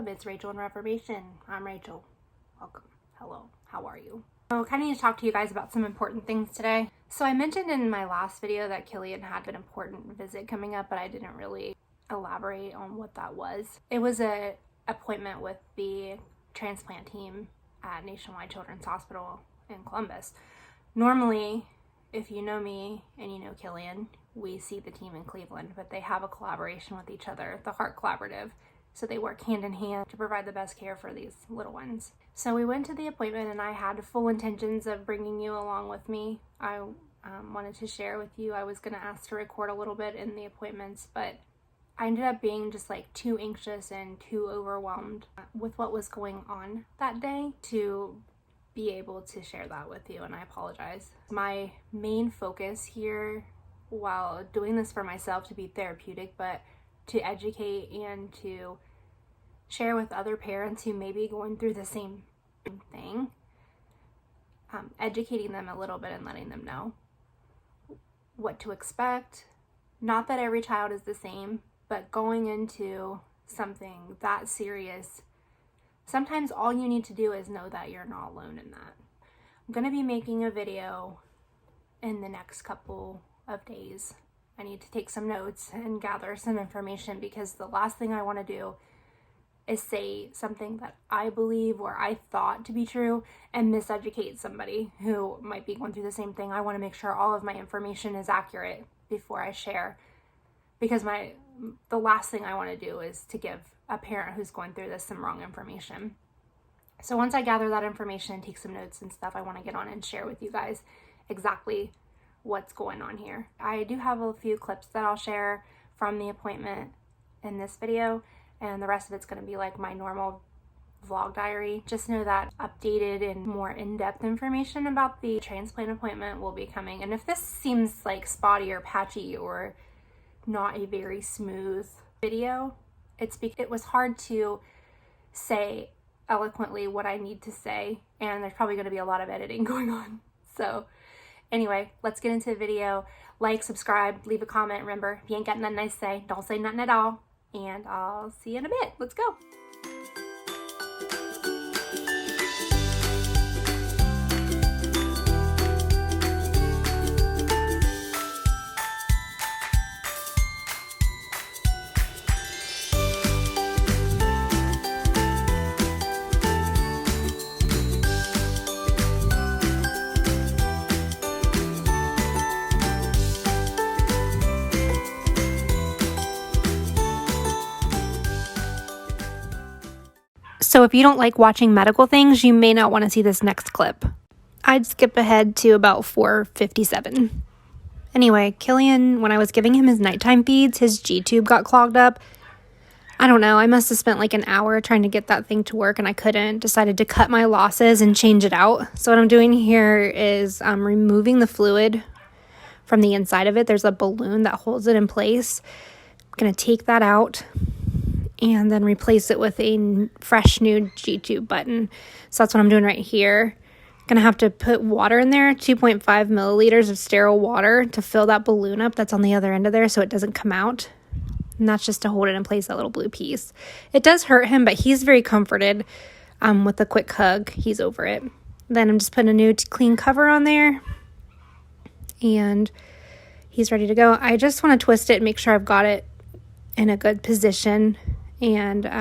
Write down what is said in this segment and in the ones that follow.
welcome. It's Rachel in Reformation. I'm Rachel. Welcome. Hello. How are you? I kind of need to talk to you guys about some important things today. So I mentioned in my last video that Killian had an important visit coming up, but I didn't really elaborate on what that was. It was an appointment with the transplant team at Nationwide Children's Hospital in Columbus. Normally, if you know me and you know Killian, we see the team in Cleveland, but they have a collaboration with each other, the Heart Collaborative. So they work hand in hand to provide the best care for these little ones. So we went to the appointment and I had full intentions of bringing you along with me. I wanted to share with you. I was going to ask to record a little bit in the appointments, but I ended up being just like too anxious and too overwhelmed with what was going on that day to be able to share that with you, and I apologize. My main focus here, while doing this for myself to be therapeutic, but to educate and to share with other parents who may be going through the same thing, educating them a little bit and letting them know what to expect. Not that every child is the same, but going into something that serious, sometimes all you need to do is know that you're not alone in that. I'm going to be making a video in the next couple of days. I need to take some notes and gather some information, because the last thing I want to do is say something that I believe or I thought to be true and miseducate somebody who might be going through the same thing. I want to make sure all of my information is accurate before I share, because the last thing I want to do is to give a parent who's going through this some wrong information. So once I gather that information and take some notes and stuff, I want to get on and share with you guys exactly what's going on here. I do have a few clips that I'll share from the appointment in this video, and the rest of it's going to be like my normal vlog diary. Just know that updated and more in-depth information about the transplant appointment will be coming. And if this seems like spotty or patchy or not a very smooth video, it's because it was hard to say eloquently what I need to say, and there's probably going to be a lot of editing going on. So anyway, let's get into the video. Like, subscribe, leave a comment. Remember, if you ain't got nothing nice to say, don't say nothing at all. And I'll see you in a bit. Let's go. So if you don't like watching medical things, you may not want to see this next clip. I'd skip ahead to about 4:57. Anyway, Killian, when I was giving him his nighttime feeds, his G-tube got clogged up. I don't know, I must have spent like an hour trying to get that thing to work and I couldn't. Decided to cut my losses and change it out. So what I'm doing here is removing the fluid from the inside of it. There's a balloon that holds it in place. I'm going to take that out and then replace it with a fresh new G-tube button. So that's what I'm doing right here. Gonna have to put water in there, 2.5 milliliters of sterile water to fill that balloon up that's on the other end of there so it doesn't come out. And that's just to hold it in place, that little blue piece. It does hurt him, but he's very comforted with a quick hug. He's over it. Then I'm just putting a new clean cover on there. And he's ready to go. I just want to twist it and make sure I've got it in a good position. And then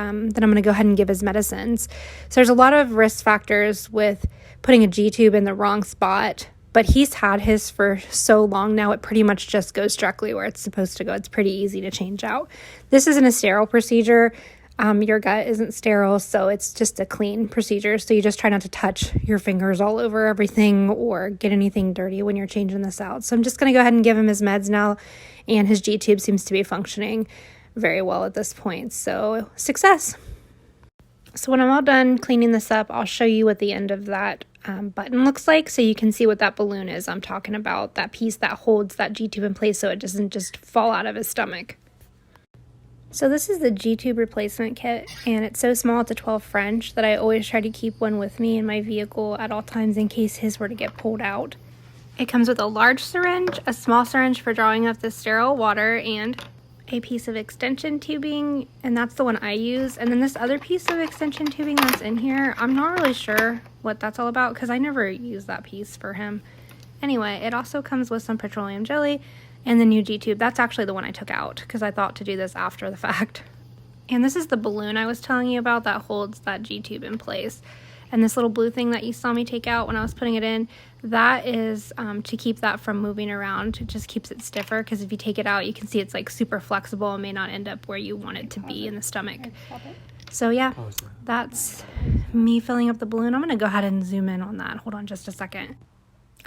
I'm going to go ahead and give his medicines. So there's a lot of risk factors with putting a G-tube in the wrong spot, but he's had his for so long now, it pretty much just goes directly where it's supposed to go. It's pretty easy to change out. This isn't a sterile procedure. Your gut isn't sterile, so it's just a clean procedure. So you just try not to touch your fingers all over everything or get anything dirty when you're changing this out. So I'm just going to go ahead and give him his meds now, and his G-tube seems to be functioning very well at this point, so success. So when I'm all done cleaning this up, I'll show you what the end of that button looks like, so you can see what that balloon is I'm talking about, that piece that holds that G-tube in place so it doesn't just fall out of his stomach. So this is the G-tube replacement kit, and it's so small, it's a 12 French, that I always try to keep one with me in my vehicle at all times in case his were to get pulled out. It comes with a large syringe, a small syringe for drawing up the sterile water, and a piece of extension tubing, and that's the one I use. And then this other piece of extension tubing that's in here, I'm not really sure what that's all about because I never use that piece for him. Anyway, it also comes with some petroleum jelly and the new G-tube. That's actually the one I took out because I thought to do this after the fact. And this is the balloon I was telling you about that holds that G-tube in place. And this little blue thing that you saw me take out when I was putting it in, that is to keep that from moving around. It just keeps it stiffer because if you take it out, you can see it's like super flexible and may not end up where you want it to be in the stomach. So yeah, that's me filling up the balloon. I'm going to go ahead and zoom in on that. Hold on just a second.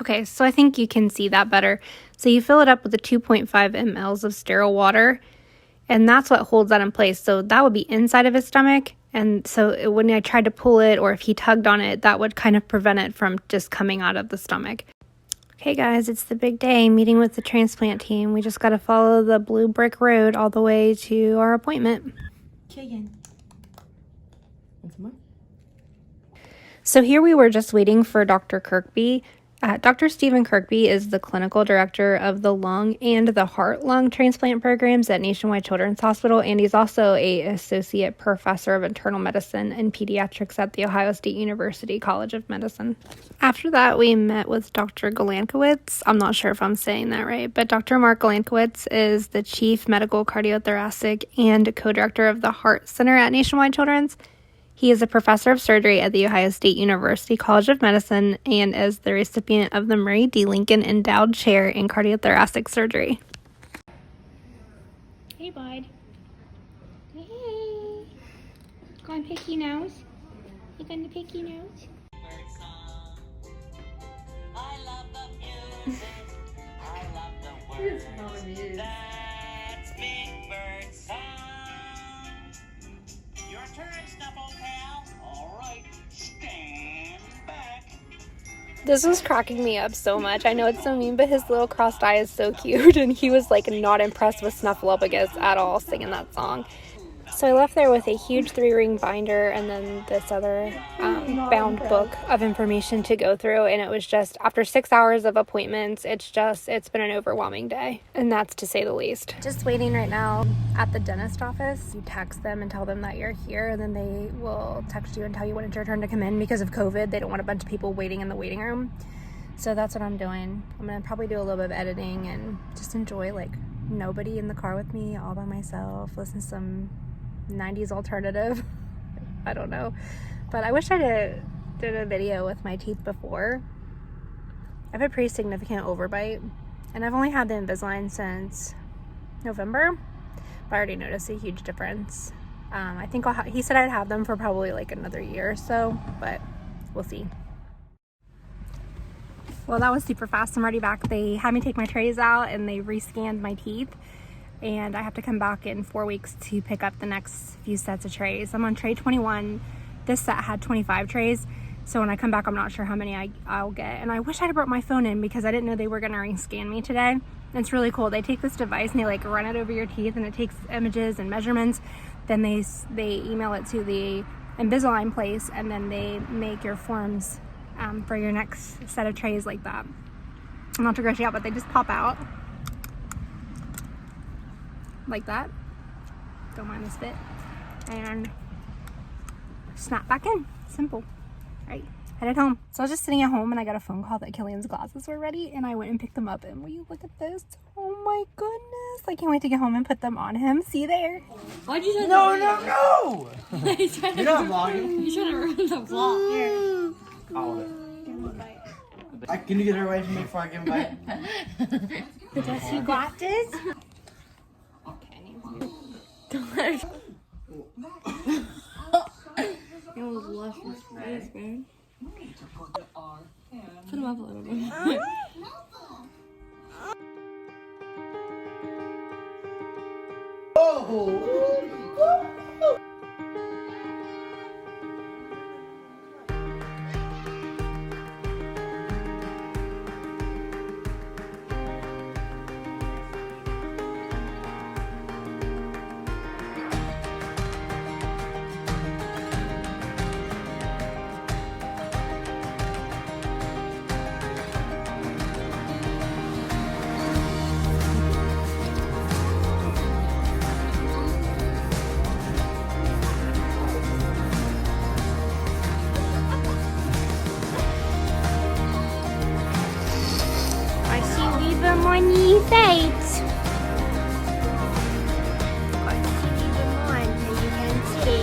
Okay, so I think you can see that better. So you fill it up with the 2.5 mLs of sterile water, and that's what holds that in place. So that would be inside of his stomach. And so when I tried to pull it or if he tugged on it, that would kind of prevent it from just coming out of the stomach. Okay, guys, it's the big day, meeting with the transplant team. We just got to follow the blue brick road all the way to our appointment. So here we were just waiting for Dr. Kirkby. Dr. Stephen Kirkby is the clinical director of the lung and the heart-lung transplant programs at Nationwide Children's Hospital, and he's also an associate professor of internal medicine and pediatrics at The Ohio State University College of Medicine. After that, we met with Dr. Golankowicz. I'm not sure if I'm saying that right, but Dr. Mark Golankowicz is the chief medical cardiothoracic and co-director of the Heart Center at Nationwide Children's. He is a professor of surgery at The Ohio State University College of Medicine and is the recipient of the Murray D. Lincoln Endowed Chair in Cardiothoracic Surgery. Hey, bud. Hey. Go and pick your nose. You going to pick your nose? I love the music. I love the words. That's Big Bird song. Your turn, Snuffle Pal. All right, stand back. This was cracking me up so much. I know it's so mean, but his little crossed eye is so cute, and he was like not impressed with Snuffleupagus at all singing that song. So I left there with a huge 3-ring binder and then this other bound book of information to go through. And it was just, after 6 hours of appointments, it's been an overwhelming day. And that's to say the least. Just waiting right now at the dentist office. You text them and tell them that you're here, and then they will text you and tell you when it's your turn to come in. Because of COVID, they don't want a bunch of people waiting in the waiting room. So that's what I'm doing. I'm going to probably do a little bit of editing and just enjoy like nobody in the car with me, all by myself, listen to some 90s alternative. I don't know, but I wish I did a video with my teeth before. I have a pretty significant overbite, and I've only had the Invisalign since November, but I already noticed a huge difference. I think he said I'd have them for probably like another year or so, but we'll see. Well, that was super fast. I'm already back. They had me take my trays out and they rescanned my teeth. And I have to come back in 4 weeks to pick up the next few sets of trays. I'm on tray 21. This set had 25 trays. So when I come back, I'm not sure how many I'll get. And I wish I'd brought my phone in because I didn't know they were gonna rescan me today. And it's really cool. They take this device and they like run it over your teeth and it takes images and measurements. Then they email it to the Invisalign place and then they make your forms for your next set of trays like that. I'm not too gross out, but they just pop out. Like that. Don't mind the spit. And snap back in. Simple. Right. Headed home. So I was just sitting at home and I got a phone call that Killian's glasses were ready and I went and picked them up, and will you look at this? Oh my goodness. I can't wait to get home and put them on him. See there? Why'd you say no. You're not vlogging. You're trying to ruin the vlog. Here. Call it. Give him a bite. Can you get her away from me before I give him a bite? The dust you got this? Don't let her. It was luscious face, man. Put him up a little bit. Oh! Come on, eat it. Got TV them on, as you can see.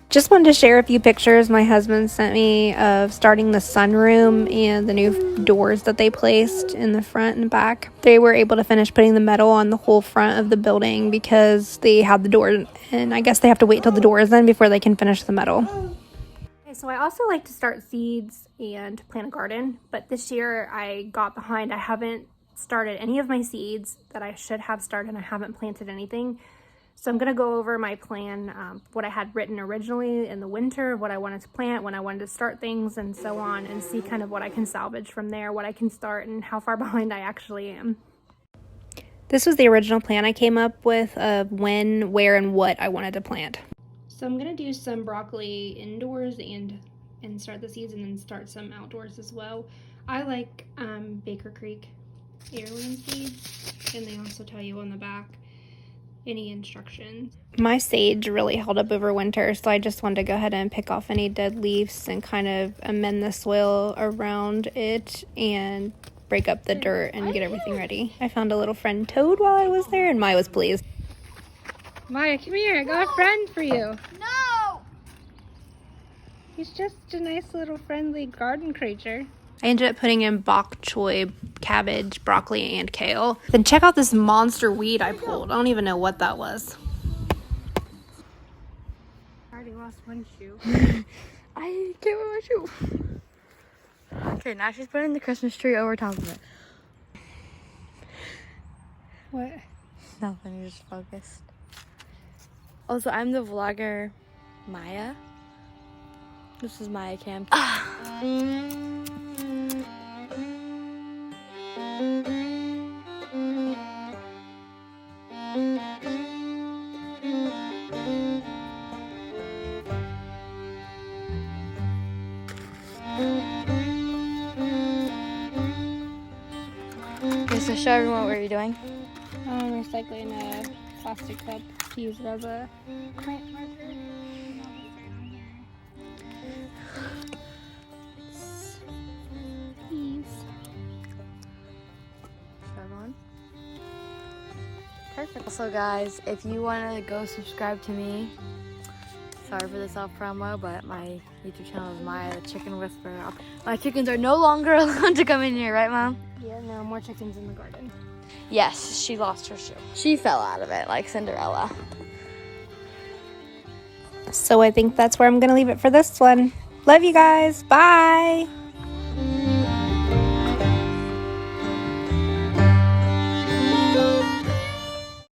Just wanted to share a few pictures my husband sent me of starting the sunroom and the new doors that they placed in the front and back. They were able to finish putting the metal on the whole front of the building because they had the door, and I guess they have to wait till the door is in before they can finish the metal. Okay, so I also like to start seeds and plant a garden, but this year I got behind. I haven't started any of my seeds that I should have started, and I haven't planted anything. So I'm going to go over my plan, what I had written originally in the winter, what I wanted to plant, when I wanted to start things, and so on, and see kind of what I can salvage from there, what I can start, and how far behind I actually am. This was the original plan I came up with of when, where, and what I wanted to plant. So I'm going to do some broccoli indoors and start the seeds, and then start some outdoors as well. I like Baker Creek heirloom seeds, and they also tell you on the back any instructions. My sage really held up over winter, so I just wanted to go ahead and pick off any dead leaves and kind of amend the soil around it and break up the dirt and get everything ready. I found a little friend toad while I was there, and Maya was pleased. Maya, come here. I got a friend for you. No! He's just a nice little friendly garden creature. I ended up putting in bok choy, cabbage, broccoli, and kale. Then check out this monster weed I pulled. I don't even know what that was. I already lost one shoe. I can't wear my shoe. Okay, now she's putting the Christmas tree over top of it. What? Nothing, you're just focused. Also, I'm the vlogger, Maya. This is Maya Cam. Okay, so show everyone what you're doing. I'm recycling a plastic cup to use it as a plant marker. Perfect. Also, guys, if you want to go subscribe to me, sorry for the self promo, but my YouTube channel is Maya the Chicken Whisperer. My chickens are no longer allowed to come in here, right, Mom? Yeah, no more chickens in the garden. Yes, she lost her shoe. She fell out of it like Cinderella. So I think that's where I'm going to leave it for this one. Love you guys. Bye.